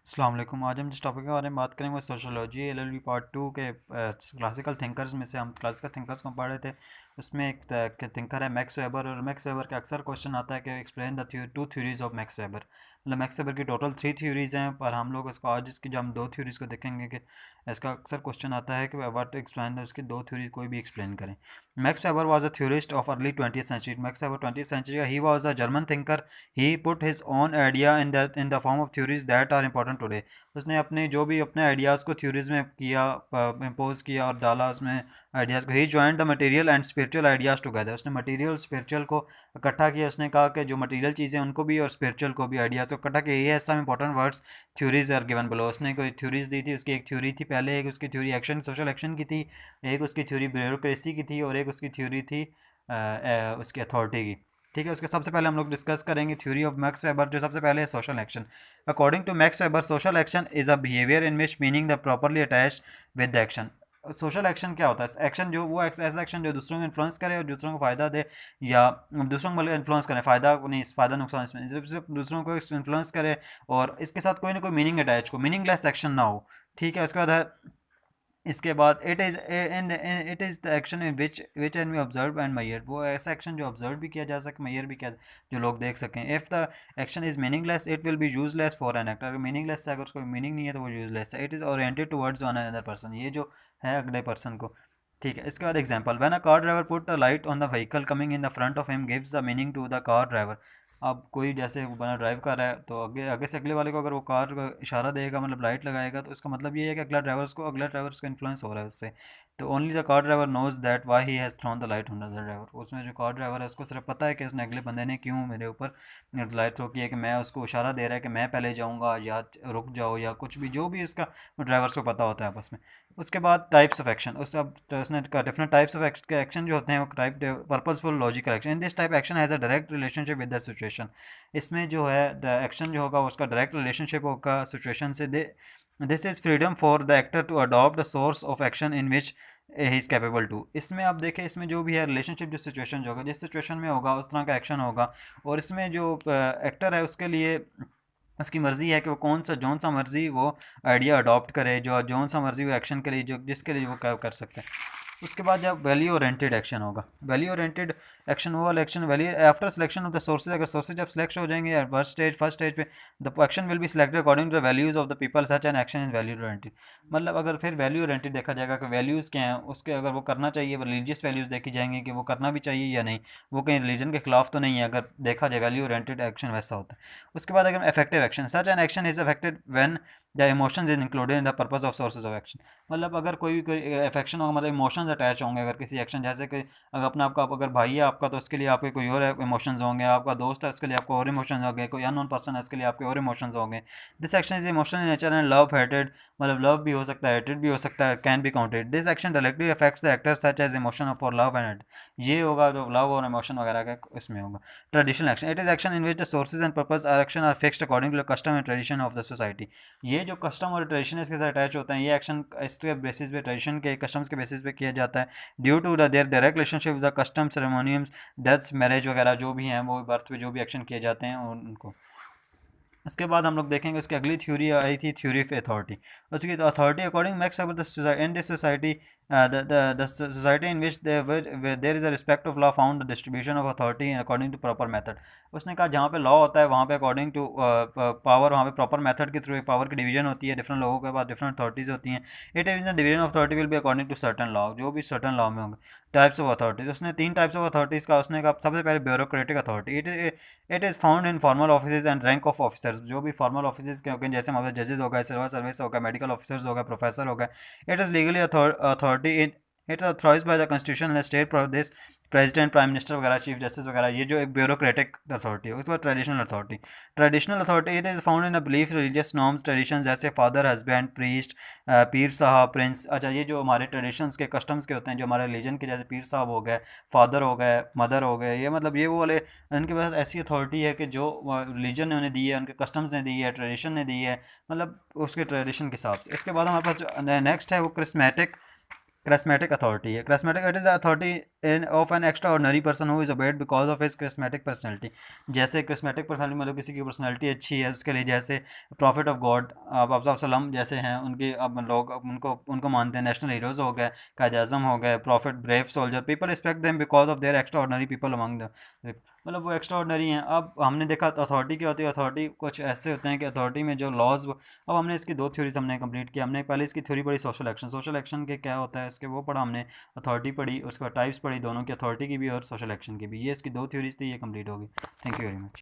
अस्सलाम वालेकुम। आज हम जिस टॉपिक के बारे में बात करेंगे वो सोशोलॉजी एलएलबी पार्ट टू के क्लासिकल थिंकर्स में से हम क्लासिकल थिंकर्स को पढ़ रहे थे। उसमें एक थिंकर है मैक्स वेबर, और मैक्स वेबर का अक्सर क्वेश्चन आता है कि explain the two theories of max weber. मतलब मैक्स वेबर की टोटल 3 थ्योरीज हैं, पर हम लोग इसको आज इसकी जो हम 2 थ्योरीज को देखेंगे कि इसका अक्सर क्वेश्चन आता है कि व्हाट एक्सप्लेन उसकी 2 थ्योरी कोई भी एक्सप्लेन करें। Max Weber was a theorist of early 20th century. Max Weber 20th century का ही was a German thinker. He put his own idea in the form of theories that are important today. उसने अपने जो भी अपने ideas को theories में किया, इम्पोज किया और डाला उसमें आइडियाज़ को। He joined the material and spiritual ideas together. उसने मटेरियल स्पिरिचुअल को इकट्ठा किया। उसने कहा कि जो मटेरियल चीज़ें उनको भी और स्पिरिचुअल को भी आइडियाज़ को इकट्ठा किया। ये some important words theories are given below. उसने कोई थ्योरीज दी थी। उसकी एक थ्योरी थी पहले, एक उसकी थ्योरी एक्शन सोशल एक्शन की थी, एक उसकी थ्योरी ब्यूरोक्रेसी की थी, और एक उसकी थ्योरी थी उसकी अथॉरिटी की। ठीक है, उसके सबसे पहले हम लोग डिस्कस करेंगे थ्योरी ऑफ मैक्स वेबर। जो सबसे पहले है social action. According to Max Weber, social action is a behaviour in which meaning the properly attach with the action. Social action क्या होता है? एक्शन जो वो ऐसा एक्शन जो दूसरों को इन्फ्लुएंस करे और दूसरों को फ़ायदा दे, या दूसरों को मतलब इन्फ्लुएंस करे, फ़ायदा नहीं, फ़ायदा नुकसान इसमें सिर्फ दूसरों को इन्फ्लुएंस करे और इसके साथ कोई ना कोई मीनिंग अटैच को, मीनिंगलेस एक्शन ना हो। ठीक है, उसके बाद है, इसके बाद it is the action in which and we observe and mayor. वो ऐसा एक्शन जो ऑब्जर्व भी किया जा सके, मैयर भी किया, जो लोग देख सकें। If the action is meaningless it will be useless for an actor. अगर मीनिंगलेस है, अगर उसको मीनिंग नहीं है तो वो यूजलेस है। It is oriented towards one another person. ये जो है अगले पर्सन को। ठीक है, इसके बाद example, when a car driver put a light on the vehicle coming in the front of him gives the meaning to the car driver. अब कोई जैसे बना ड्राइव कर रहा है तो आगे आगे से अगले वाले को अगर वो कार का इशारा देगा, मतलब लाइट लगाएगा, तो इसका मतलब ये है कि अगला ड्राइवर उसको इन्फ्लुएंस हो रहा है उससे। तो only the car driver knows that why he has thrown the light on the driver. उसमें जो कार ड्राइवर है उसको सिर्फ पता है कि उसने अगले बंदे ने क्यों मेरे ऊपर लाइट थ्रो की है, कि मैं उसको इशारा दे रहा है कि मैं पहले जाऊँगा या रुक जाओ या कुछ भी, जो भी उसका ड्राइवर्स को पता होता है आपस में। उसके बाद टाइप्स ऑफ एक्शन। उस अब तो उसने डिफरेंट टाइप्स ऑफ एक्शन जो होते हैं वो type purposeful logical action. In this type action has a direct relationship with the situation. इसमें जो है एक्शन जो होगा उसका डायरेक्ट रिलेशनशिप होगा सिचुएशन से। This is freedom for the actor to adopt the source of action in which he is capable to. इसमें आप देखें, इसमें जो भी है रिलेशनशिप, जो सिचुएशन जो होगा, जिस सिचुएशन में होगा उस तरह का एक्शन होगा। और इसमें जो एक्टर है उसके लिए उसकी मर्ज़ी है कि वो जौन सा मर्ज़ी वो आइडिया अडॉप्ट करे, जो जौन सा मर्ज़ी वो एक्शन के लिए, जो जिसके लिए वो कर सकते हैं। उसके बाद जब वैल्यू ओरिएंटेड एक्शन होगा, वैल्यू ओरिएंटेड एक्शन वो वाला action, value after selection of the sources. अगर सोर्सेज जब सिलेक्ट हो जाएंगे फर्स्ट स्टेज पे, the action will be selected according to the values of the people, such an action is value oriented. मतलब अगर फिर वैल्यू ओरिएंटेड देखा जाएगा कि वैल्यूज़ क्या हैं उसके, अगर वो करना चाहिए, रिलीजियस वैल्यूज़ देखी जाएंगी कि वो करना भी चाहिए या नहीं, वो कहीं रिलीजन के खिलाफ तो नहीं है, अगर देखा जाए वैल्यू ओरिएंटेड एक्शन वैसा होता है। उसके बाद अगर effective action, such an action is affected when the emotions is included in the purpose of sources of action. मतलब अगर कोई अफेक्शन होगा, मतलब इमोशंस अटैच होंगे अगर किसी एक्शन, जैसे कि अगर अपना आपका अगर भाई है आपका तो उसके लिए आपके कोई और इमोशंस होंगे, आपका दोस्त है उसके लिए आपको और इमोशंस होंगे, कोई अननोन पर्सन है उसके लिए आपके और इमोशंस होंगे। This action is emotional in nature and love hated. मतलब लव भी हो सकता है, हेटेड भी हो सकता है, can be counted. This action directly affects the actor such as emotion for love and hate. ये होगा जो लव और इमोशन वगैरह का इसमें होगा। Traditional action, it is action in which the sources and purpose are action are fixed according to the custom and tradition of the society. ये जो कस्टम और ट्रेडिशन इसके साथ अटैच होते हैं, ये एक्शन इसके बेसिस पे, ट्रेडिशन के कस्टम्स के बेसिस पे किया जाता है। Due to the their direct relationship with the custom ceremoniums, deaths, marriage वगैरह जो भी हैं, वो बर्थ पे जो भी एक्शन किए जाते हैं उनको। उसके बाद हम लोग देखेंगे उसकी अगली थ्योरी आई थी, थ्योरी ऑफ अथॉरिटी। उसकी authority according Max about in this society, the society in which there is a respect of law found the distribution of authority according to proper method. उसने कहा जहाँ पे लॉ होता है वहाँ पे अकॉर्डिंग टू पावर, वहाँ पे प्रॉपर मेथड के थ्रू पावर की डिवीजन होती है, डिफरेंट लोगों के पास डिफरेंट अथॉरिटीज़ होती हैं। It is the division of authority will be according to certain law, जो भी सर्टन लॉ में होंगे। टाइप्स ऑफ अथॉरिटीज, उसने 3 टाइप्स ऑफ अथॉरिटीज़ का उसने कहा। सबसे पहले bureaucratic authority, it is found in formal office and rank of officers. जो भी फॉर्मल ऑफिस के होंगे, जैसे हमारे जजेस हो गए, सिविल सर्विस हो गए, मेडिकल ऑफिसर्स हो गए, प्रोफेसर हो गए। It is legally authority in, it is authorised by the constitution and state Pradesh president, prime minister वगैरह, चीफ जस्टिस वगैरह। ये जो एक ब्यूरोक्रेटिक अथॉरिटी है। उसके बाद traditional authority, traditional authority it is found in a belief religious norms tradition, जैसे father, husband, priest, पीर साहब, प्रिंस। अच्छा, ये जो हमारे ट्रेडिशंस के कस्टम्स के होते हैं, जो हमारे रिलीजन के, जैसे पीर साहब हो गए, फादर हो गए, मदर हो गए, ये मतलब ये वो वाले, इनके पास ऐसी अथॉरिटी है कि जो रिलीजन ने उन्हें दी है, उनके कस्टम्स ने दी है, ट्रेडिशन ने दी है, मतलब उसके ट्रेडिशन के हिसाब से। इसके बाद हमारे पास जो नेक्स्ट है वो क्रिस्मेटिक charismatic authority है। charismatic it is the authority of an extraordinary person who is obeyed because of his charismatic personality। जैसे charismatic personality मतलब किसी की पर्सनैलिटी अच्छी है उसके लिए, जैसे प्रॉफिट ऑफ गॉड आप सलम जैसे हैं, उनकी अब लोग उनको उनको मानते हैं, नेशनल हीरोज़ हो गए, कायद आज़म हो गए, profit brave soldier, people respect them because of their extra ordinary people among the, मतलब वो एक्स्ट्रा ऑर्डनरी हैं। अब हमने देखा अथॉरिटी क्या होती है, अथॉरिटी कुछ ऐसे होते हैं कि अथॉरिटी में जो लॉज, अब हमने इसकी दो थ्योरीज हमने कंप्लीट किया। हमने पहले इसकी थ्योरी पढ़ी सोशल एक्शन के क्या होता है इसके, वो पढ़ा हमने, अथॉरिटी पढ़ी, उसके बाद टाइप्स पढ़ी दोनों की, अथॉरिटी की भी और सोशल एक्शन की भी। ये इसकी दो थ्योरीज थी, ये कंप्लीट होगी। Thank you very much.